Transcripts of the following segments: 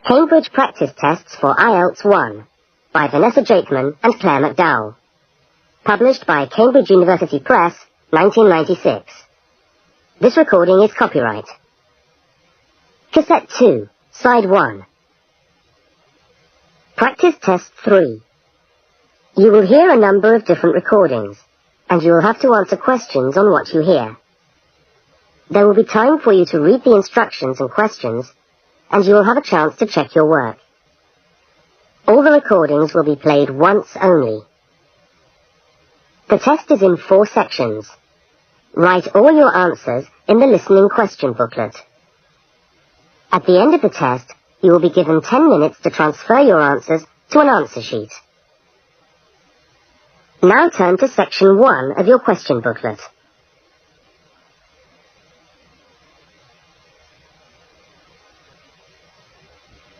Cambridge Practice Tests for IELTS 1 by Vanessa Jakeman and Claire McDowell. Published by Cambridge University Press, 1996. This recording is copyright. Cassette 2, Side 1. Practice Test 3. You will hear a number of different recordings, and you will have to answer questions on what you hear. There will be time for you to read the instructions and questions, and you will have a chance to check your work. All the recordings will be played once only. The test is in 4 sections. Write all your answers in the listening question booklet. At the end of the test, you will be given 10 minutes to transfer your answers to an answer sheet. Now turn to section 1 of your question booklet.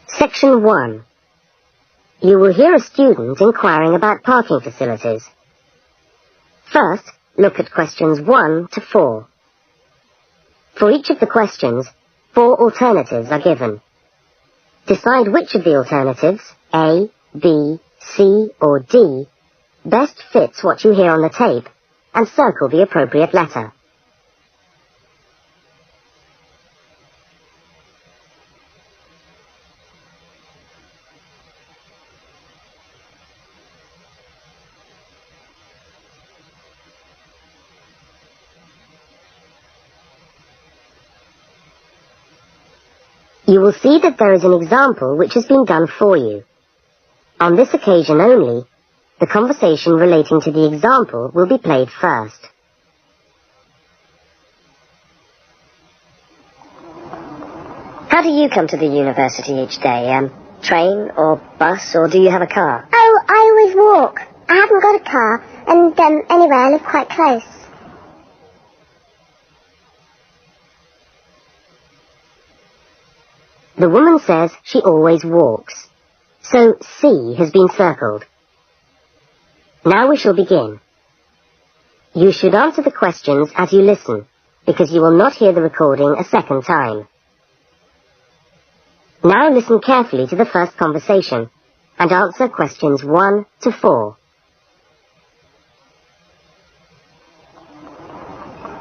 Section 1. You will hear a student inquiring about parking facilities. First, look at questions 1 to 4. For each of the questions, 4 alternatives are given. Decide which of the alternatives, A, B, C, or D, best fits what you hear on the tape, and circle the appropriate letter. You will see that there is an example which has been done for you. On this occasion only, the conversation relating to the example will be played first. How do you come to the university each day? Train or bus, or do you have a car? Oh, I always walk. I haven't got a car, and anyway, I live quite close. The woman says she always walks, so C has been circled. Now we shall begin. You should answer the questions as you listen, because you will not hear the recording a second time. Now listen carefully to the first conversation, and answer questions 1 to 4.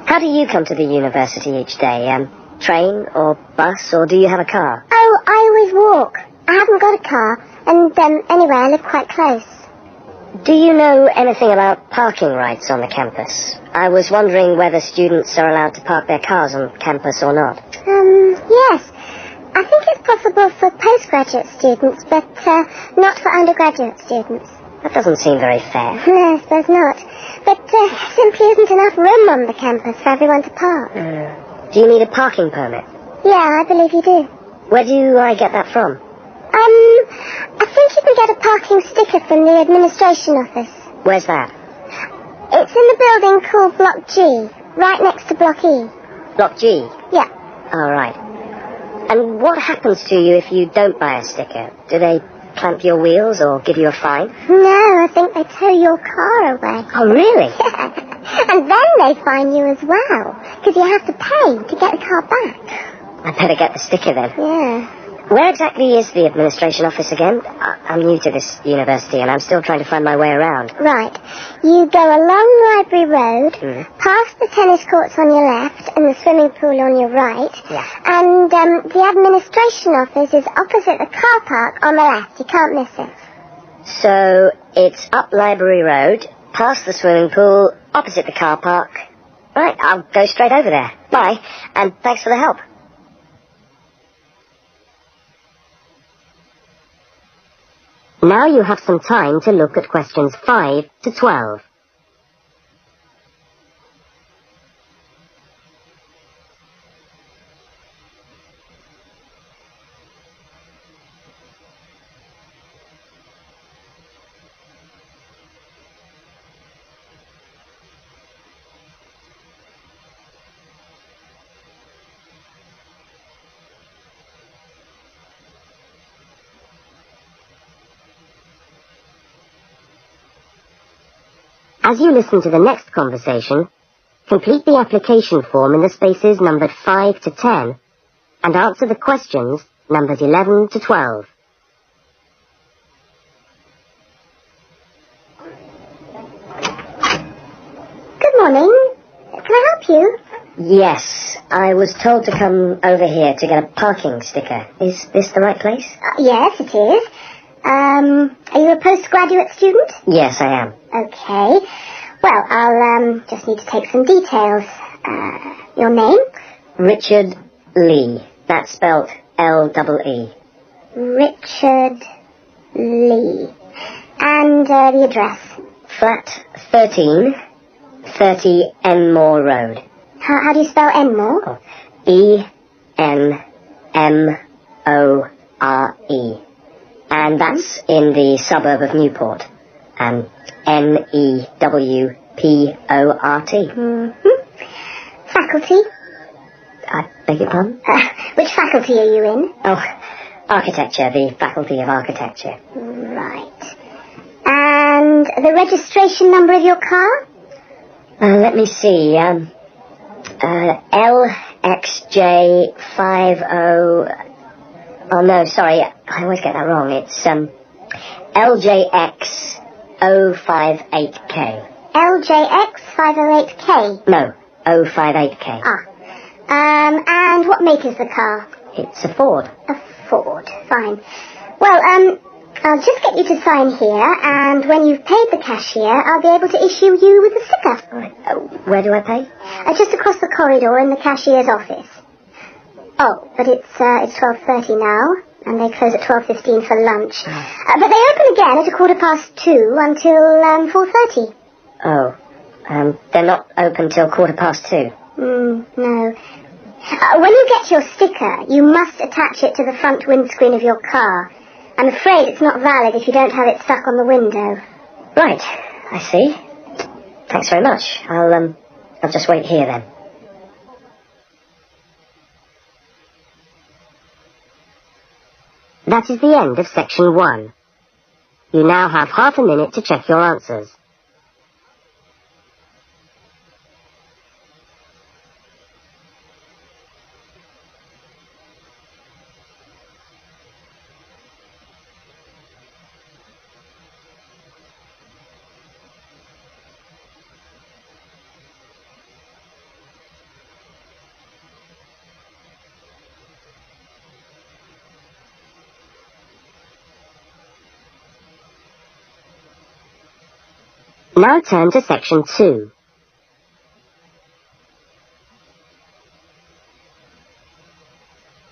How do you come to the university each day? Train or bus, or do you have a car? Oh, I always walk. I haven't got a car, and anyway, I live quite close. Do you know anything about parking rights on the campus? I was wondering whether students are allowed to park their cars on campus or not. Yes. I think it's possible for postgraduate students, but not for undergraduate students. That doesn't seem very fair. No, I suppose not. But there simply isn't enough room on the campus for everyone to park. Do you need a parking permit? Yeah, I believe you do. Where do I get that from? I think you can get a parking sticker from the administration office. Where's that? It's in the building called Block G, right next to Block E. Block G? Yeah. All right. And what happens to you if you don't buy a sticker? Do they clamp your wheels or give you a fine? No, I think they tow your car away. Oh, really? Yeah. And then they fine you as well, because you have to pay to get the car back. I'd better get the sticker then. Yeah. Where exactly is the administration office again? I'm new to this university and I'm still trying to find my way around. Right. You go along Library Road, past the tennis courts on your left and the swimming pool on your right. Yeah. And the administration office is opposite the car park on the left. You can't miss it. So it's up Library Road, past the swimming pool, opposite the car park. Right, I'll go straight over there. Bye, and thanks for the help. Now you have some time to look at questions 5 to 12. As you listen to the next conversation, complete the application form in the spaces numbered 5 to 10 and answer the questions numbers 11 to 12. Good morning. Can I help you? Yes, I was told to come over here to get a parking sticker. Is this the right place? Yes, it is. Are you a postgraduate student? Yes, I am. Okay. Well, I'll just need to take some details. Your name? Richard Lee. That's spelled L-E-E. Richard Lee. And the address? Flat 13, 30 Enmore Road. How do you spell Enmore? E-N-M-O-R-E. And that's in the suburb of Newport. N-E-W-P-O-R-T. Mm-hmm. Faculty? I beg your pardon? Which faculty are you in? Oh, architecture, the Faculty of Architecture. Right. And the registration number of your car? Let me see, LXJ50... Oh, no, sorry, I always get that wrong. It's, LJX058K. LJX508K? No, 058K. And what make is the car? It's a Ford. A Ford, fine. Well, I'll just get you to sign here, and when you've paid the cashier, I'll be able to issue you with a sticker. Right. Where do I pay? Just across the corridor in the cashier's office. Oh, but it's 12:30 now, and they close at 12:15 for lunch. But they open again at 2:15 until 4:30. Oh, they're not open till 2:15. No. When you get your sticker, you must attach it to the front windscreen of your car. I'm afraid it's not valid if you don't have it stuck on the window. Right, I see. Thanks very much. I'll just wait here then. That is the end of section 1. You now have half a minute to check your answers. Now turn to section 2.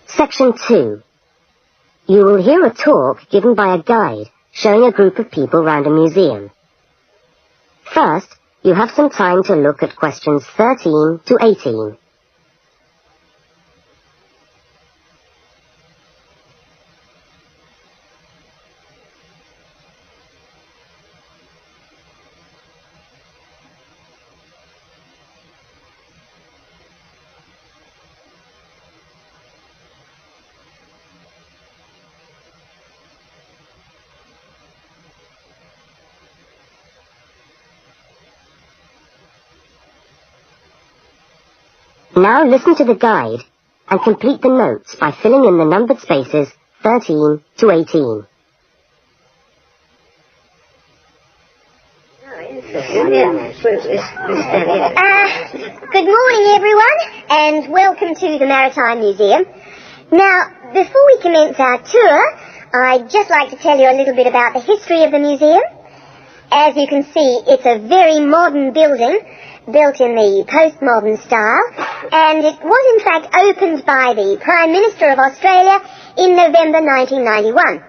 Section 2. You will hear a talk given by a guide showing a group of people round a museum. First, you have some time to look at questions 13 to 18. Now listen to the guide and complete the notes by filling in the numbered spaces 13 to 18. Good morning, everyone, and welcome to the Maritime Museum. Now, before we commence our tour, I'd just like to tell you a little bit about the history of the museum. As you can see, it's a very modern building, built in the postmodern style, and it was in fact opened by the Prime Minister of Australia in November 1991.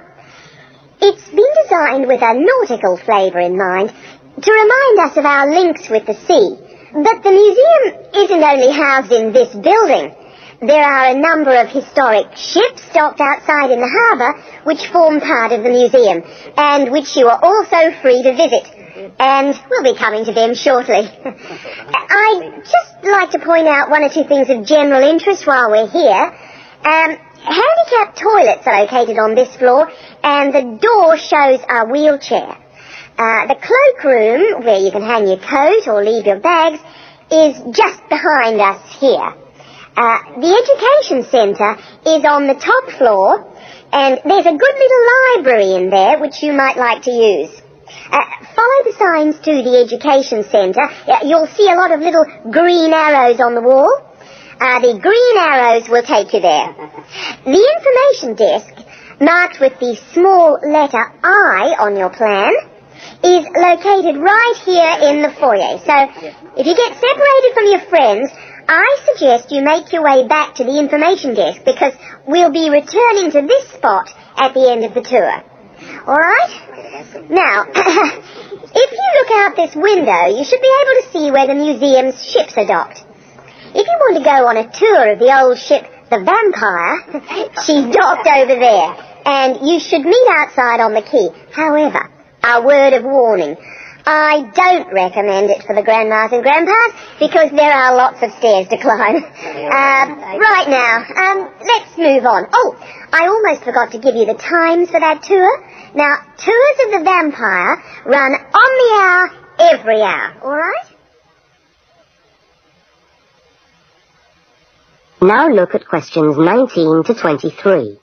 It's been designed with a nautical flavour in mind, to remind us of our links with the sea. But the museum isn't only housed in this building. There are a number of historic ships docked outside in the harbour which form part of the museum, and which you are also free to visit. And we'll be coming to them shortly. I'd just like to point out one or two things of general interest while we're here. Handicapped toilets are located on this floor, and the door shows a wheelchair. The cloakroom, where you can hang your coat or leave your bags, is just behind us here. The Education Centre is on the top floor, and there's a good little library in there which you might like to use. Follow the signs to the Education Centre. You'll see a lot of little green arrows on the wall. The green arrows will take you there. The information desk, marked with the small letter I on your plan, is located right here in the foyer. So if you get separated from your friends, I suggest you make your way back to the information desk, because we'll be returning to this spot at the end of the tour. All right? Now, if you look out this window, you should be able to see where the museum's ships are docked. If you want to go on a tour of the old ship, the Vampire, she's docked over there, and you should meet outside on the quay. However, a word of warning. I don't recommend it for the grandmas and grandpas, because there are lots of stairs to climb. Right now, let's move on. Oh, I almost forgot to give you the times for that tour. Now, tours of the Vampire run on the hour, every hour, all right? Now look at questions 19 to 23.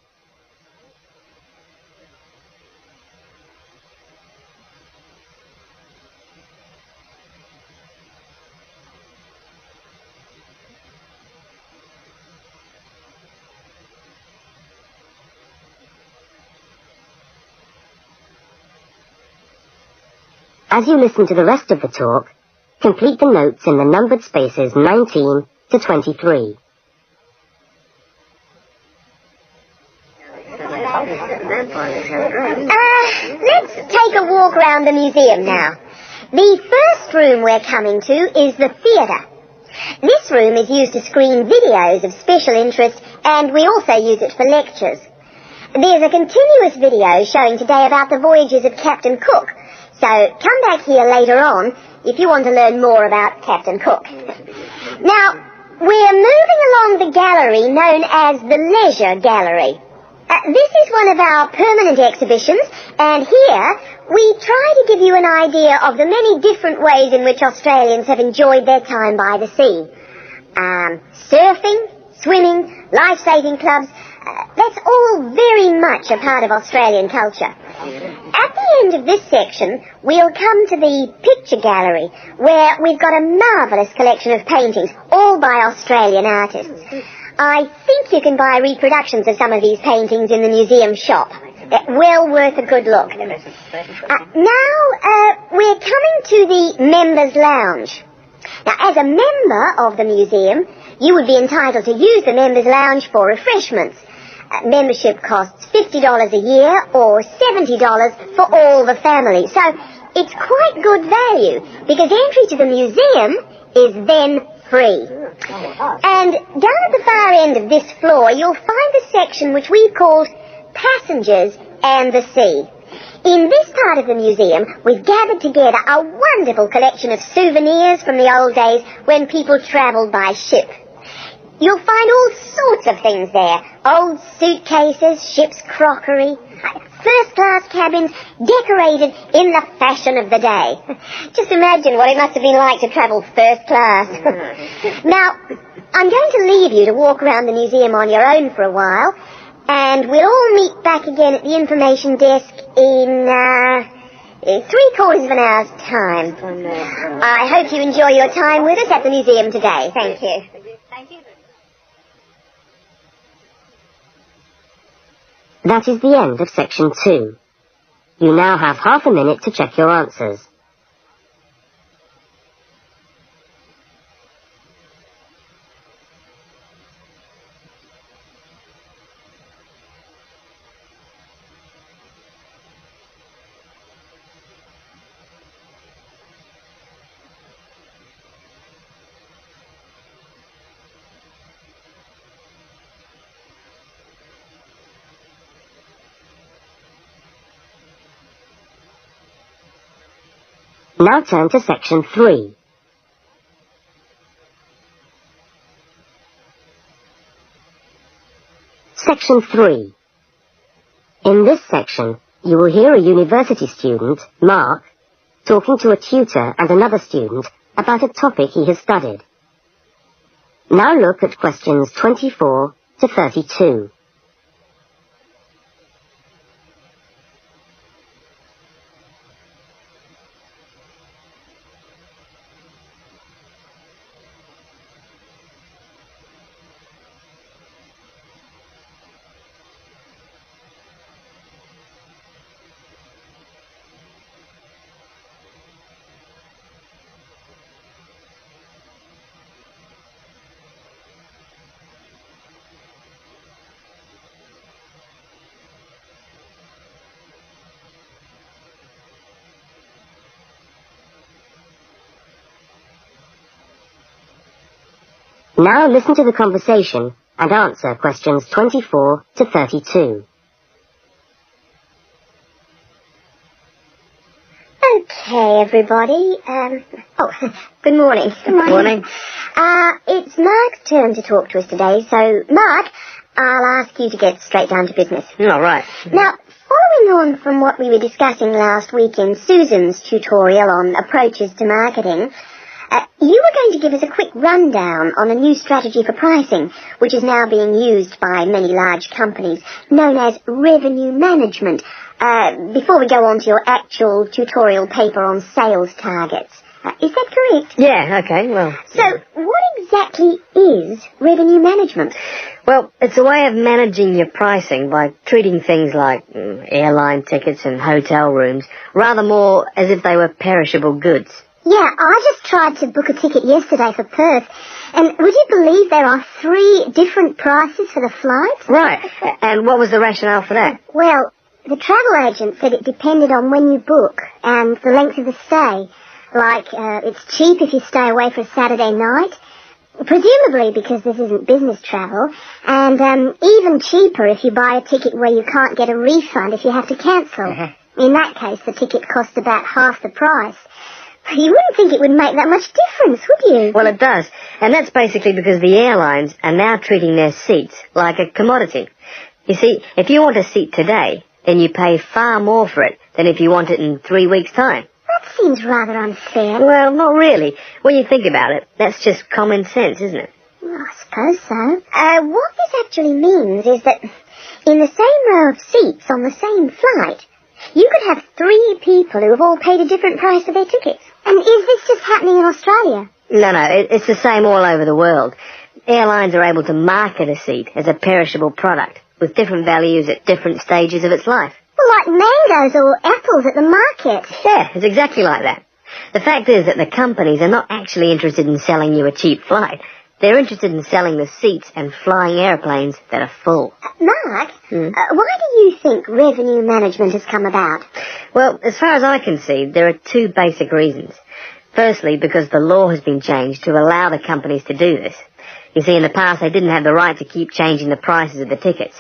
As you listen to the rest of the talk, complete the notes in the numbered spaces 19 to 23. Let's take a walk around the museum now. The first room we're coming to is the theatre. This room is used to screen videos of special interest, and we also use it for lectures. There's a continuous video showing today about the voyages of Captain Cook, so come back here later on if you want to learn more about Captain Cook. Now, we're moving along the gallery known as the Leisure Gallery. This is one of our permanent exhibitions, and here we try to give you an idea of the many different ways in which Australians have enjoyed their time by the sea. Surfing, swimming, life-saving clubs, that's all very much a part of Australian culture. At the end of this section, we'll come to the picture gallery, where we've got a marvellous collection of paintings, all by Australian artists. I think you can buy reproductions of some of these paintings in the museum shop. Well worth a good look. Now, we're coming to the Members' Lounge. Now, as a member of the museum, you would be entitled to use the Members' Lounge for refreshments. Membership costs $50 a year or $70 for all the family. So, it's quite good value, because entry to the museum is then free. And down at the far end of this floor, you'll find a section which we've called Passengers and the Sea. In this part of the museum, we've gathered together a wonderful collection of souvenirs from the old days when people travelled by ship. You'll find all sorts of things there. Old suitcases, ship's crockery, first-class cabins decorated in the fashion of the day. Just imagine what it must have been like to travel first class. Now, I'm going to leave you to walk around the museum on your own for a while, and we'll all meet back again at the information desk in 3/4 of an hour's time. I hope you enjoy your time with us at the museum today. Thank you. Thank you. That is the end of section 2. You now have half a minute to check your answers. Now turn to section 3. Section 3. In this section, you will hear a university student, Mark, talking to a tutor and another student about a topic he has studied. Now look at questions 24 to 32. Now listen to the conversation and answer questions 24 to 32. Okay, everybody. Good morning. Good Morning. It's Mark's turn to talk to us today, so Mark, I'll ask you to get straight down to business. All right. Now, following on from what we were discussing last week in Susan's tutorial on approaches to marketing, you were going to give us a quick rundown on a new strategy for pricing, which is now being used by many large companies, known as revenue management, before we go on to your actual tutorial paper on sales targets. Is that correct? Yeah, okay, well... So, what exactly is revenue management? Well, it's a way of managing your pricing by treating things like airline tickets and hotel rooms rather more as if they were perishable goods. Yeah, I just tried to book a ticket yesterday for Perth, and would you believe there are 3 different prices for the flight? Right, and what was the rationale for that? Well, the travel agent said it depended on when you book and the length of the stay. Like, it's cheap if you stay away for a Saturday night, presumably because this isn't business travel, and even cheaper if you buy a ticket where you can't get a refund if you have to cancel. In that case, the ticket costs about half the price. You wouldn't think it would make that much difference, would you? Well, it does. And that's basically because the airlines are now treating their seats like a commodity. You see, if you want a seat today, then you pay far more for it than if you want it in 3 weeks' time. That seems rather unfair. Well, not really. When you think about it, that's just common sense, isn't it? Well, I suppose so. What this actually means is that in the same row of seats on the same flight, you could have 3 people who have all paid a different price for their tickets. And is this just happening in Australia? No, it's the same all over the world. Airlines are able to market a seat as a perishable product with different values at different stages of its life. Well, like mangoes or apples at the market. Yeah, it's exactly like that. The fact is that the companies are not actually interested in selling you a cheap flight. They're interested in selling the seats and flying airplanes that are full. Mark, why do you think revenue management has come about? Well, as far as I can see, there are 2 basic reasons. Firstly, because the law has been changed to allow the companies to do this. You see, in the past, they didn't have the right to keep changing the prices of the tickets.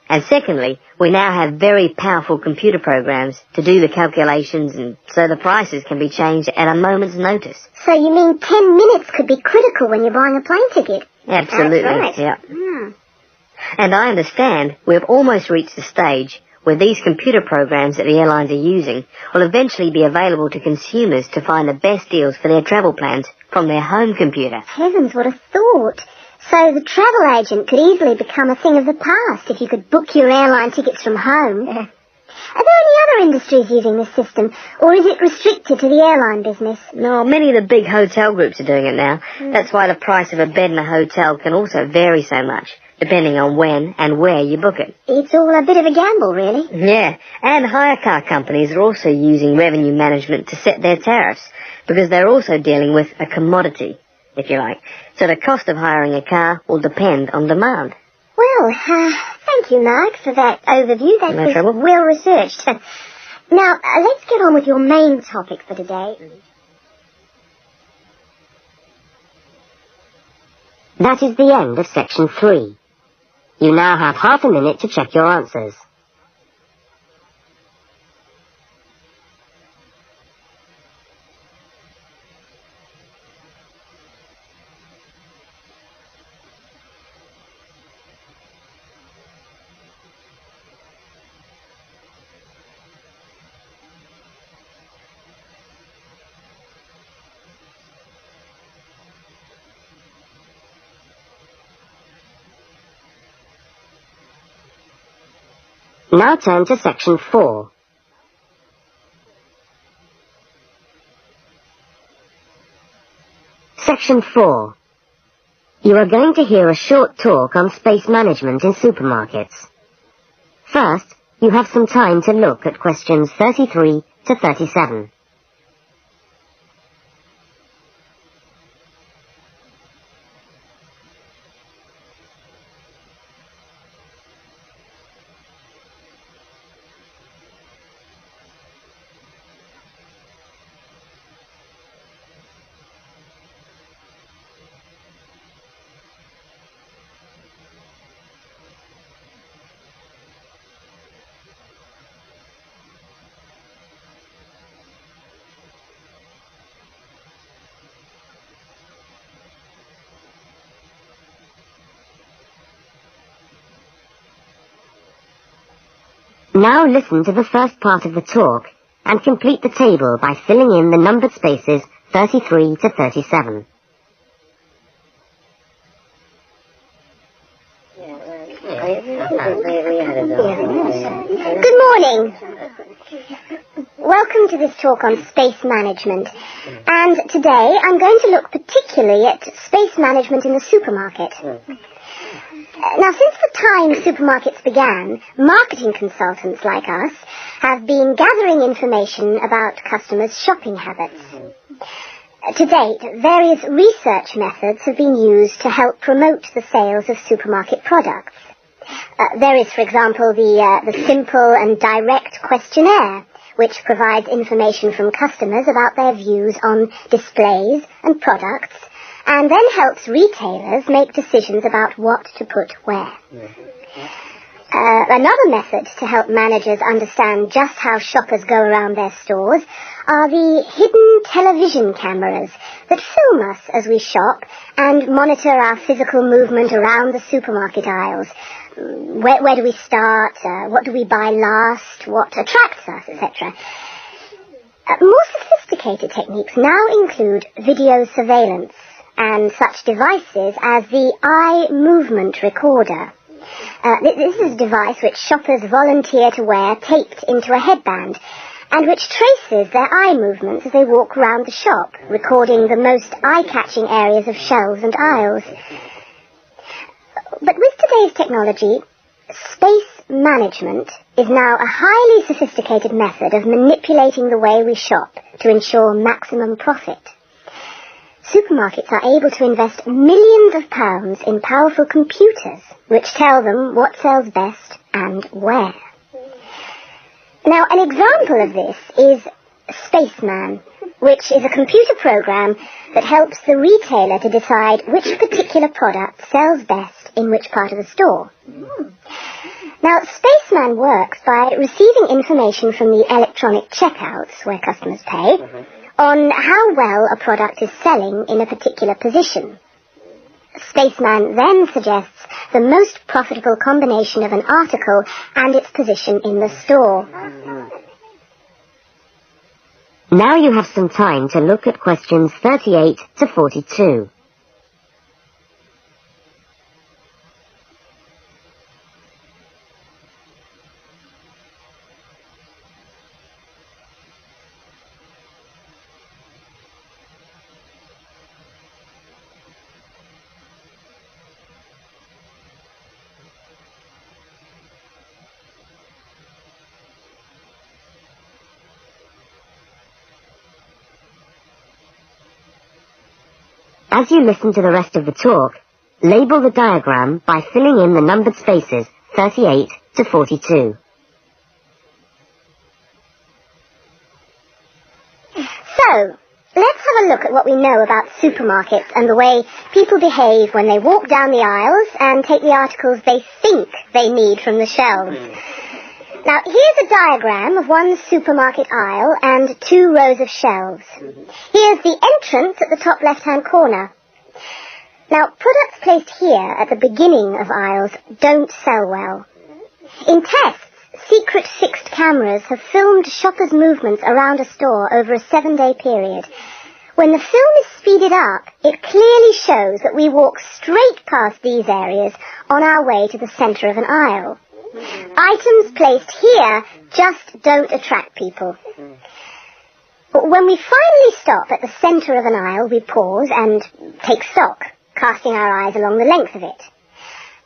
And secondly, we now have very powerful computer programs to do the calculations, and so the prices can be changed at a moment's notice. So you mean 10 minutes could be critical when you're buying a plane ticket? Absolutely, That's right. yeah. And I understand we've almost reached the stage where these computer programs that the airlines are using will eventually be available to consumers to find the best deals for their travel plans from their home computer. Heavens, what a thought. So the travel agent could easily become a thing of the past if you could book your airline tickets from home. Are there any other industries using this system, or is it restricted to the airline business? No, many of the big hotel groups are doing it now. That's why the price of a bed in a hotel can also vary so much, depending on when and where you book it. It's all a bit of a gamble, really. Yeah, and hire car companies are also using revenue management to set their tariffs, because they're also dealing with a commodity, if you like. So the cost of hiring a car will depend on demand. Well, thank you, Mark, for that overview. That No trouble. was well researched. Now, let's get on with your main topic for today. That is the end of section 3. You now have half a minute to check your answers. Now turn to section 4. Section 4. You are going to hear a short talk on space management in supermarkets. First, you have some time to look at questions 33 to 37. Now listen to the first part of the talk and complete the table by filling in the numbered spaces 33 to 37. Good morning. Welcome to this talk on space management. And today I'm going to look particularly at space management in the supermarket. Now, since the time supermarkets began, marketing consultants like us have been gathering information about customers' shopping habits. To date, various research methods have been used to help promote the sales of supermarket products. There is, for example, the simple and direct questionnaire, which provides information from customers about their views on displays and products, and then helps retailers make decisions about what to put where. Another method to help managers understand just how shoppers go around their stores are the hidden television cameras that film us as we shop and monitor our physical movement around the supermarket aisles. Where do we start? What do we buy last? What attracts us, etc. More sophisticated techniques now include video surveillance and such devices as the eye movement recorder. This is a device which shoppers volunteer to wear taped into a headband, and which traces their eye movements as they walk around the shop, recording the most eye-catching areas of shelves and aisles. But with today's technology, space management is now a highly sophisticated method of manipulating the way we shop to ensure maximum profit. Supermarkets are able to invest millions of pounds in powerful computers, which tell them what sells best and where. Now, an example of this is Spaceman, which is a computer program that helps the retailer to decide which particular product sells best in which part of the store. Now, Spaceman works by receiving information from the electronic checkouts, where customers pay, on how well a product is selling in a particular position. Spaceman then suggests the most profitable combination of an article and its position in the store. Now you have some time to look at questions 38 to 42. As you listen to the rest of the talk, label the diagram by filling in the numbered spaces 38 to 42. So, let's have a look at what we know about supermarkets and the way people behave when they walk down the aisles and take the articles they think they need from the shelves. Now, here's a diagram of one supermarket aisle and 2 rows of shelves. Here's the entrance at the top left-hand corner. Now, products placed here at the beginning of aisles don't sell well. In tests, secret fixed cameras have filmed shoppers' movements around a store over a 7-day period. When the film is speeded up, it clearly shows that we walk straight past these areas on our way to the centre of an aisle. Items placed here just don't attract people. But when we finally stop at the centre of an aisle, we pause and take stock, casting our eyes along the length of it.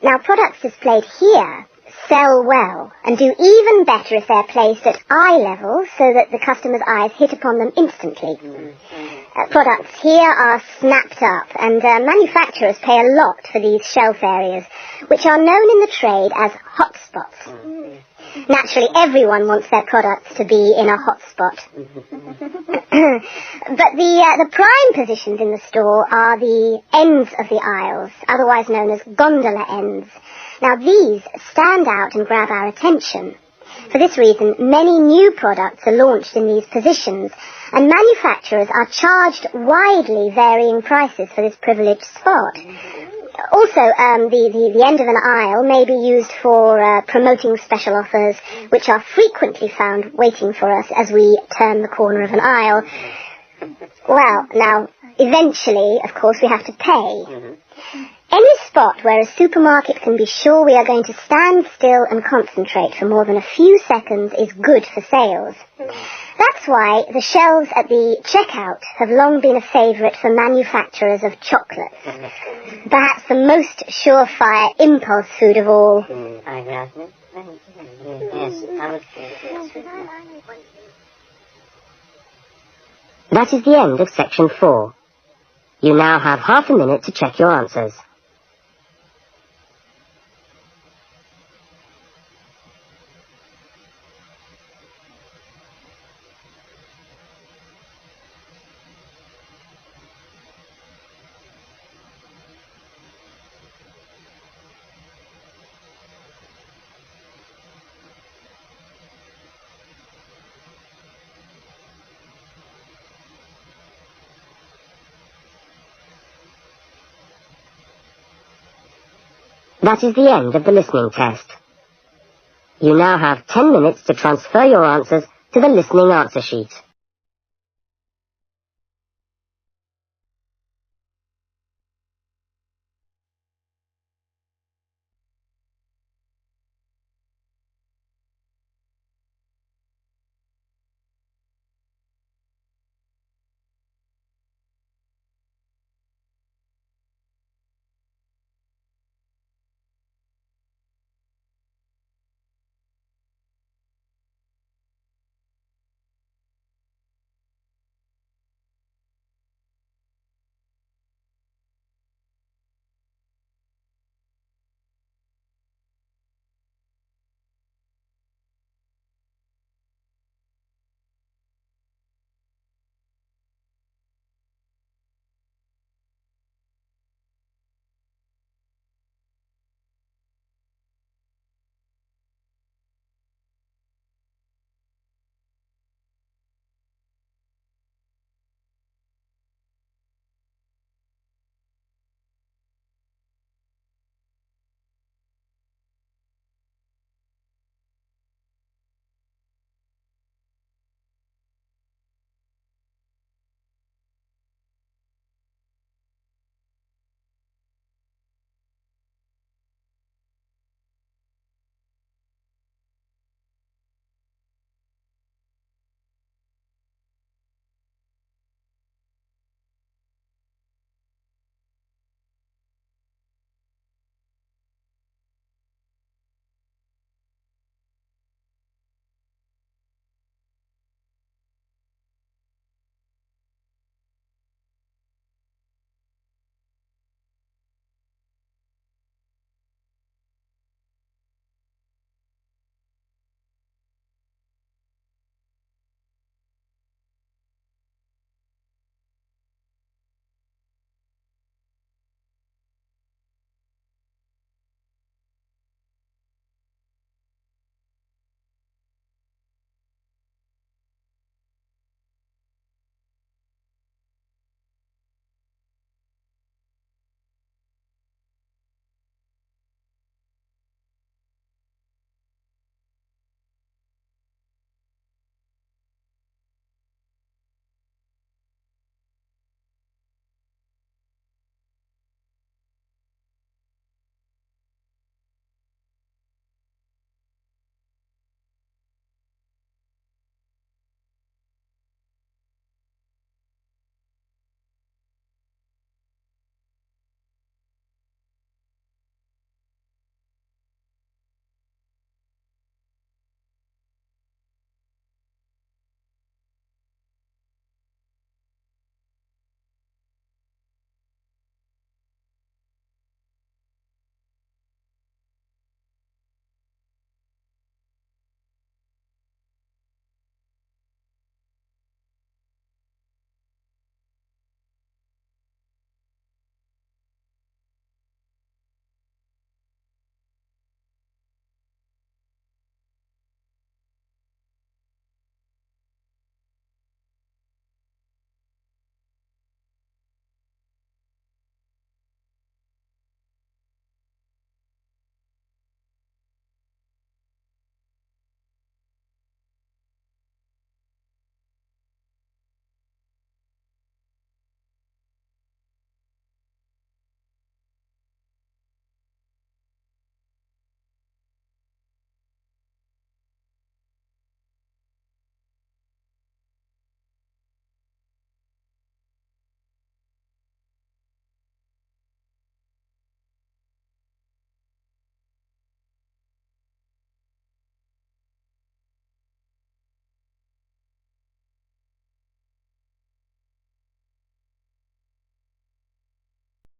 Now, products displayed here sell well and do even better if they're placed at eye level so that the customer's eyes hit upon them instantly. Products here are snapped up, and manufacturers pay a lot for these shelf areas, which are known in the trade as hotspots. Naturally, everyone wants their products to be in a hotspot. But the prime positions in the store are the ends of the aisles, otherwise known as gondola ends. Now, these stand out and grab our attention. For this reason, many new products are launched in these positions, and manufacturers are charged widely varying prices for this privileged spot. Also, the end of an aisle may be used for promoting special offers, which are frequently found waiting for us as we turn the corner of an aisle. Well, now, eventually, of course, we have to pay. Any spot where a supermarket can be sure we are going to stand still and concentrate for more than a few seconds is good for sales. That's why the shelves at the checkout have long been a favourite for manufacturers of chocolates. Perhaps the most surefire impulse food of all. That is the end of section 4. You now have half a minute to check your answers. That is the end of the listening test. You now have 10 minutes to transfer your answers to the listening answer sheet.